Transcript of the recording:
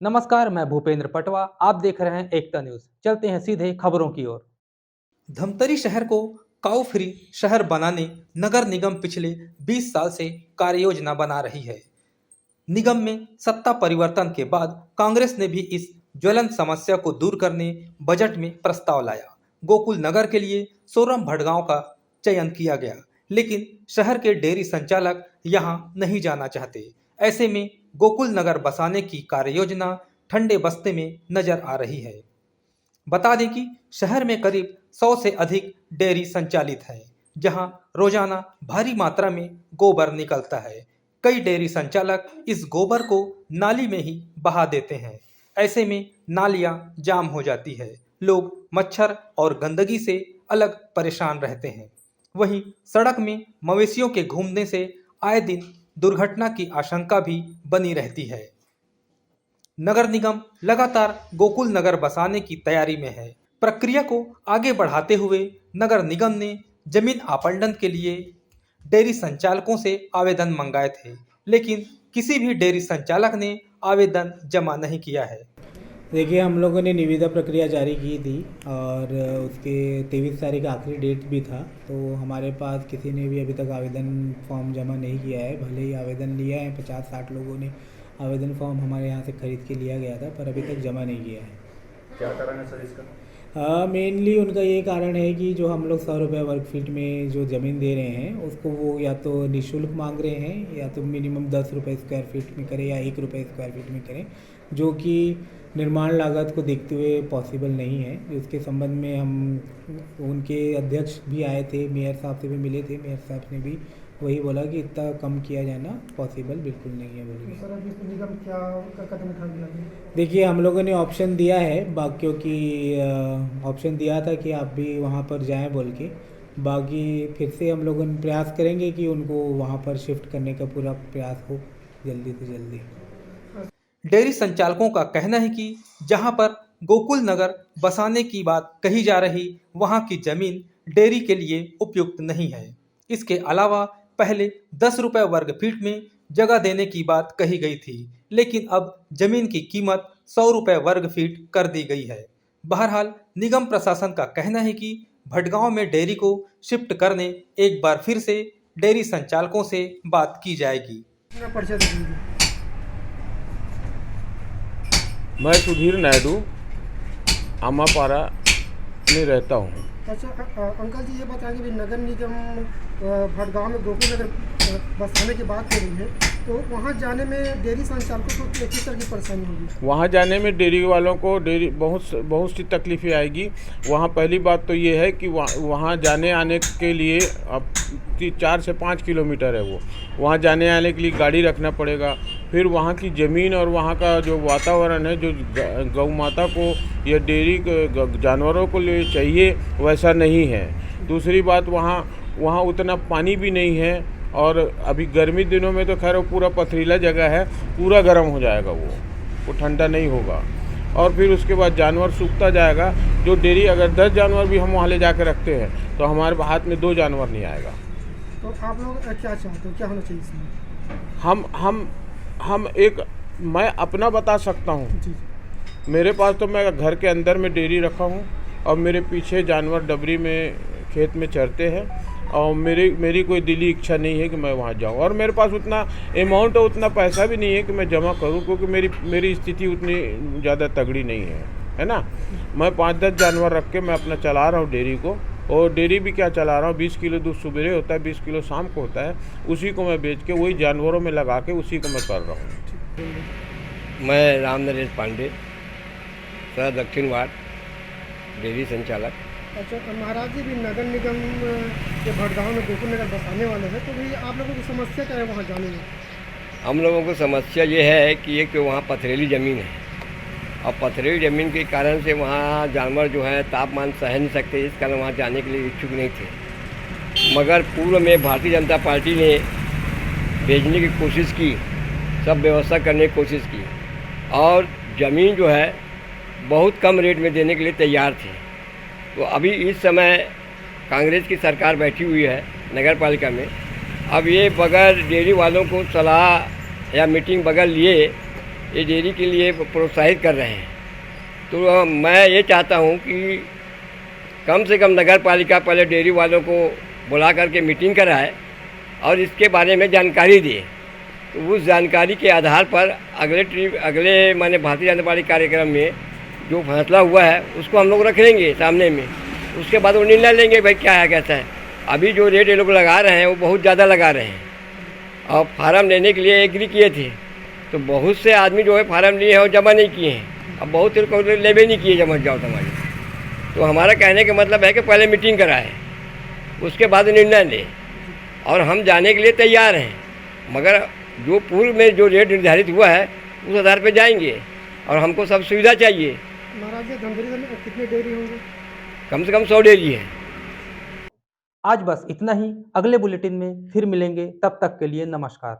नमस्कार, मैं भूपेंद्र पटवा। आप देख रहे हैं एकता न्यूज। चलते हैं सीधे खबरों की ओर। धमतरी शहर को काऊ फ्री शहर बनाने नगर निगम पिछले 20 साल से कार्य योजना बना रही है। निगम में सत्ता परिवर्तन के बाद कांग्रेस ने भी इस ज्वलंत समस्या को दूर करने बजट में प्रस्ताव लाया। गोकुल नगर के लिए सोरम भटगांव का चयन किया गया, लेकिन शहर के डेयरी संचालक यहां नहीं जाना चाहते। ऐसे में गोकुल नगर बसाने की कार्य योजना ठंडे बस्ते में नजर आ रही है। बता दें कि शहर में करीब 100 से अधिक डेयरी संचालित है, जहां रोजाना भारी मात्रा में गोबर निकलता है। कई डेयरी संचालक इस गोबर को नाली में ही बहा देते हैं। ऐसे में नालियां जाम हो जाती है। लोग मच्छर और गंदगी से अलग परेशान रहते हैं। वहीं सड़क में मवेशियों के घूमने से आए दिन दुर्घटना की आशंका भी बनी रहती है। नगर निगम लगातार गोकुल नगर बसाने की तैयारी में है। प्रक्रिया को आगे बढ़ाते हुए नगर निगम ने जमीन आवंटन के लिए डेयरी संचालकों से आवेदन मंगाए थे, लेकिन किसी भी डेयरी संचालक ने आवेदन जमा नहीं किया है। देखिए, हम लोगों ने निविदा प्रक्रिया जारी की थी और उसके 23 तारीख आखिरी डेट भी था। तो हमारे पास किसी ने भी अभी तक आवेदन फॉर्म जमा नहीं किया है। भले ही आवेदन लिया है, 50-60 लोगों ने आवेदन फॉर्म हमारे यहाँ से ख़रीद के लिया गया था, पर अभी तक जमा नहीं किया है। क्या कारण है सर इसका? मेनली उनका ये कारण है कि जो हम लोग 100 रुपये वर्ग फीट में जो ज़मीन दे रहे हैं, उसको वो या तो निःशुल्क मांग रहे हैं या तो मिनिमम 10 रुपये स्क्वायर फीट में करें या 1 रुपये स्क्वायर फीट में करें, जो कि निर्माण लागत को देखते हुए पॉसिबल नहीं है। उसके संबंध में हम उनके अध्यक्ष भी आए थे, मेयर साहब से भी मिले थे। मेयर साहब ने भी वही बोला कि इतना कम किया जाना पॉसिबल बिल्कुल नहीं है बोल के। सर, अभी निगम क्या कदम उठा रही है? देखिए, हम लोगों ने ऑप्शन दिया है, बाकियों की ऑप्शन दिया था कि आप भी वहाँ पर जाएं बोल के। बाकी फिर से हम लोग प्रयास करेंगे कि उनको वहाँ पर शिफ्ट करने का पूरा प्रयास हो जल्दी से जल्दी। डेयरी संचालकों का कहना है कि जहां पर गोकुल नगर बसाने की बात कही जा रही, वहां की जमीन डेयरी के लिए उपयुक्त नहीं है। इसके अलावा पहले 10 रुपये वर्ग फीट में जगह देने की बात कही गई थी, लेकिन अब जमीन की कीमत 100 रुपये वर्ग फीट कर दी गई है। बहरहाल निगम प्रशासन का कहना है कि भटगांव में डेयरी को शिफ्ट करने एक बार फिर से डेयरी संचालकों से बात की जाएगी। मैं सुधीर नायडू आमापारा में रहता हूँ। अच्छा, अंकल जी ये बताएंगे भी नगर निगम भटगांव में गोकुल नगर बसाने की बात कर रही है, तो वहाँ जाने में डेयरी संचालकों को किस तरह की परेशानी होगी? वहाँ जाने में डेयरी वालों को बहुत सी तकलीफ़ें आएगी। वहाँ पहली बात तो ये है कि वहाँ जाने आने के लिए अब 4 से 5 किलोमीटर है। वहाँ जाने आने के लिए गाड़ी रखना पड़ेगा। फिर वहाँ की ज़मीन और वहाँ का जो वातावरण है, जो गौ माता को या डेयरी जानवरों को लिए चाहिए, वैसा नहीं है। दूसरी बात, वहाँ उतना पानी भी नहीं है, और अभी गर्मी दिनों में तो खैर वो पूरा पथरीला जगह है, पूरा गर्म हो जाएगा, वो ठंडा नहीं होगा। और फिर उसके बाद जानवर सूखता जाएगा। जो डेयरी अगर 10 जानवर भी हम वहाँ ले जाकर रखते हैं तो हमारे हाथ में 2 जानवर नहीं आएगा। तो आप लोग क्या चाहते हो, क्या होना चाहिए इसमें? मैं अपना बता सकता हूँ। मेरे पास तो मैं घर के अंदर में डेयरी रखा हूँ और मेरे पीछे जानवर डबरी में खेत में चरते हैं, और मेरी कोई दिली इच्छा नहीं है कि मैं वहाँ जाऊँ। और मेरे पास उतना अमाउंट और उतना पैसा भी नहीं है कि मैं जमा करूँ, क्योंकि मेरी स्थिति उतनी ज़्यादा तगड़ी नहीं है ना। मैं 5-10 जानवर रख के मैं अपना चला रहा हूँ डेयरी को। और डेयरी भी क्या चला रहा हूँ, 20 किलो दूध सुबह होता है, 20 किलो शाम को होता है। उसी को मैं बेच के वही जानवरों में लगा के उसी को मैं कर रहा हूँ। मैं राम नरेश पांडे, सर दक्षिण वार्ड डेयरी संचालक। अच्छा, महाराज जी भी नगर निगम के भटगांव में गोकुल नगर बसाने वाले हैं, तो भी आप लोगों की समस्या क्या है वहाँ जाने में? हम लोगों को समस्या ये है कि एक तो वहाँ पथरीली ज़मीन है, और पथरीली ज़मीन के कारण से वहाँ जानवर जो है तापमान सह नहीं सकते, इस कारण वहाँ जाने के लिए इच्छुक नहीं थे। मगर पूर्व में भारतीय जनता पार्टी ने भेजने की कोशिश की, सब व्यवस्था करने की कोशिश की, और ज़मीन जो है बहुत कम रेट में देने के लिए तैयार थी। तो अभी इस समय कांग्रेस की सरकार बैठी हुई है नगर पालिका में। अब ये बगैर डेयरी वालों को सलाह या मीटिंग बगैर लिए ये डेयरी के लिए प्रोत्साहित कर रहे हैं। तो मैं ये चाहता हूँ कि कम से कम नगर पालिका पहले डेयरी वालों को बुला करके मीटिंग कराए और इसके बारे में जानकारी दे। तो उस जानकारी के आधार पर अगले माने भारतीय जनता पार्टी कार्यक्रम में जो फैसला हुआ है उसको हम लोग रख लेंगे सामने में। उसके बाद वो निर्णय लेंगे भाई क्या है कैसा है। अभी जो रेट ये लोग लगा रहे हैं वो बहुत ज़्यादा लगा रहे हैं। और फार्म लेने के लिए एग्री किए थे तो बहुत से आदमी जो है फार्म लिए हैं और जमा नहीं किए हैं। अब बहुत से लोग लेवे नहीं किए जमा जाओ तुम्हारी। तो हमारा कहने का मतलब है कि पहले मीटिंग कराए उसके बाद निर्णय ले। और हम जाने के लिए तैयार हैं, मगर जो पूर्व में जो रेट निर्धारित हुआ है उस आधार पर जाएंगे और हमको सब सुविधा चाहिए। महाराज जी धमतरी में कितने डेयरी होंगे? कम से कम 100 डेयरी है। आज बस इतना ही। अगले बुलेटिन में फिर मिलेंगे, तब तक के लिए नमस्कार।